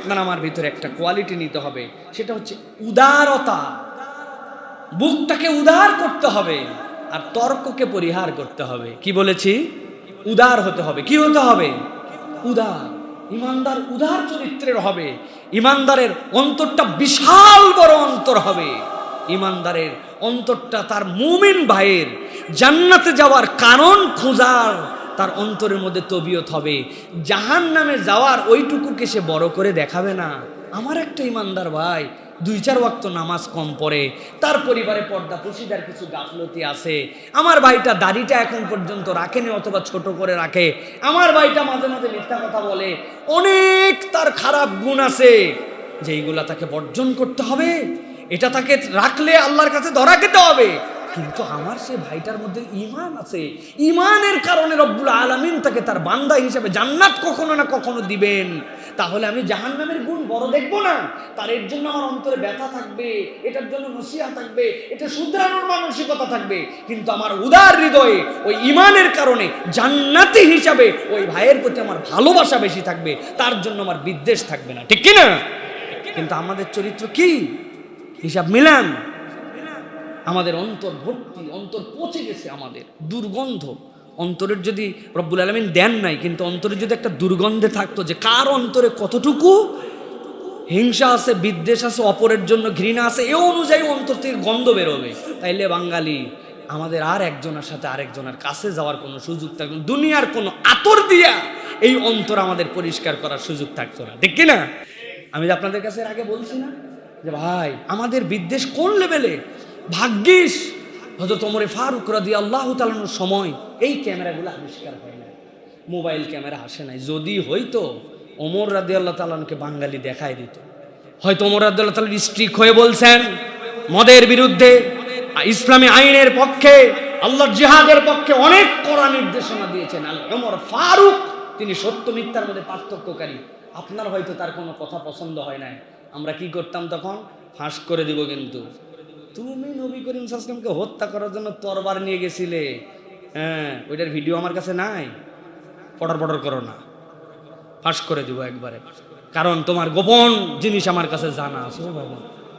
আপনার আমার ভিতরে একটা কোয়ালিটি নিতে হবে, সেটা হচ্ছে উদারতা। বুকটাকে উদার করতে হবে আর তর্ককে পরিহার করতে হবে। কি বলেছি? উদার হতে হবে। কি হতে হবে? উদার। ইমানদার উদার চরিত্রের হবে। ইমানদারের অন্তরটা বিশাল বড় অন্তর হবে। ইমানদারের অন্তরটা তার মুমিন ভাইয়ের জান্নাতে যাওয়ার কারণ খোঁজার তার অন্তরের মধ্যে তবিয়ত হবে। জাহান্নামে যাওয়ার ওইটুকুকে সে বড় করে দেখাবে না। আমার একটা ইমানদার ভাই 2-4 ওয়াক্ত নামাজ কম পড়ে, তার পরিবারে পর্দা পুশিদার কিছু গাফলতি আছে। আমার ভাইটা দাড়িটা এখন পর্যন্ত রাখেনি অথবা ছোট করে রাখে। আমার ভাইটা মাঝে মাঝে মিথ্যা কথা বলে। অনেক তার খারাপ গুণ আছে যেইগুলা তাকে বর্জন করতে হবে। এটা তাকে রাখলে আল্লাহর কাছে ধরা খেতে হবে। কিন্তু আমার সে ভাইটার মধ্যে ঈমান আছে। ঈমানের কারণে রব্বুল আলামিন তাকে তার বান্দা হিসেবে জান্নাত কখনো না কখনো দিবেন। তাহলে আমি জাহান্নামের গুণ বড় দেখবো না। তার এর জন্য আমার অন্তরে ব্যথা থাকবে, এটার জন্য নসিহত থাকবে, এটা শুধরানোর মানসিকতা থাকবে। কিন্তু আমার উদার হৃদয়ে ওই ঈমানের কারণে জান্নাতি হিসাবে ওই ভাইয়ের প্রতি আমার ভালোবাসা বেশি থাকবে, তার জন্য আমার বিদ্বেষ থাকবে না। ঠিক কি না? কিন্তু আমাদের চরিত্র কি? হিসাব মিলান। আমাদের অন্তর ভর্তি, অন্তর পচে গেছে, আমাদের দুর্গন্ধ। অন্তরের যদি রব্বুল আলামিন দেন নাই, কিন্তু অন্তরে যদি একটা দুর্গন্ধে থাকতো যে কার অন্তরে কতটুকু হিংসা আছে, বিদ্বেষ আছে, অপরের জন্য ঘৃণা আছে, এ অনুযায়ী অন্তর থেকে গন্ধ বেরোবে, তাইলে বাঙালি আমাদের আর একজনের সাথে আরেকজনের কাছে যাওয়ার কোনো সুযোগ থাকতো না। দুনিয়ার কোনো আতর দিয়া এই অন্তর আমাদের পরিষ্কার করার সুযোগ থাকতো না। ঠিক কিনা? আমি যে আপনাদের কাছে আগে বলছি না যে ভাই আমাদের বিদ্বেষ কোন লেভেলে। ভাগ্যিস হযরত ওমর ফারুক রাদিয়াল্লাহু তাআলার সময় এই ক্যামেরাগুলো আবিষ্কার হয় না, মোবাইল ক্যামেরা আসে নাই। যদি হইতো ওমর রাদিয়াল্লাহু তাআলাকে বাঙালি দেখাই দিত, হয়তো ওমর রাদিয়াল্লাহু তাআলা স্ট্রিক হয়ে বলছেন মদের বিরুদ্ধে, ইসলামী আইনের পক্ষে, আল্লাহর জিহাদের পক্ষে অনেক কড়া নির্দেশনা দিয়েছেন। আল ওমর ফারুক তিনি সত্য মিথ্যার মধ্যে পার্থক্যকারী। আপনার হয়তো তার কোনো কথা পছন্দ হয় না, আমরা কি করতাম তখন? ফাঁস করে দিব। কিন্তু তুমি নবী করিম সাল্লাল্লাহু আলাইহি ওয়াসাল্লামকে হত্যা করার জন্য তরবার নিয়ে গেছিলে, হ্যাঁ, ওইটার ভিডিও আমার কাছে নাই, পটর করো না, ফাঁস করে দিব একবারে। কারণ তোমার গোপন জিনিস আমার কাছে জানা আছে।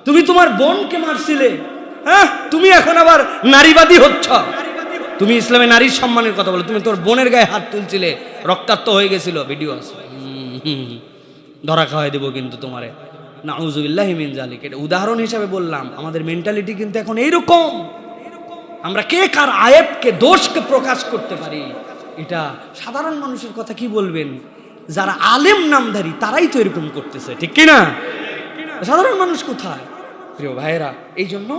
তুমি তোমার বোনকে মারছিলে, হ্যাঁ, তুমি এখন আবার নারীবাদী হচ্ছ। তুমি ইসলামে নারীর সম্মানের কথা বলো, তুমি তোর বোনের গায়ে হাত তুলছিলে, রক্তাক্ত হয়ে গেছিল, ভিডিও আছে। ধরা খাওয়াই দেবো কিন্তু তোমারে, নাউযুবিল্লাহি মিন যালিক। এটা উদাহরণ হিসাবে বললাম। আমাদের মেন্টালিটি কিন্তু এখন এইরকম। আমরা কে কার আয়েবকে, দোষকে প্রকাশ করতে পারি। এটা সাধারণ মানুষের কথা কি বলবেন? যারা আলেম নামধারী তারাই তো এরকম করতেছে। ঠিক কিনা? সাধারণ মানুষ কোথায়? প্রিয় ভাইয়েরা, এই জন্য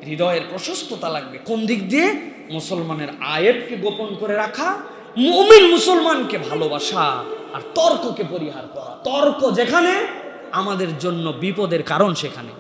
হৃদয়ের প্রশস্ততা লাগবে। কোন দিক দিয়ে? মুসলমানের আয়েবকে গোপন করে রাখা, মুমিন মুসলমানকে ভালোবাসা আর তর্ককে পরিহার করা। তর্ক যেখানে আমাদের জন্য বিপদের কারণ, সেখানে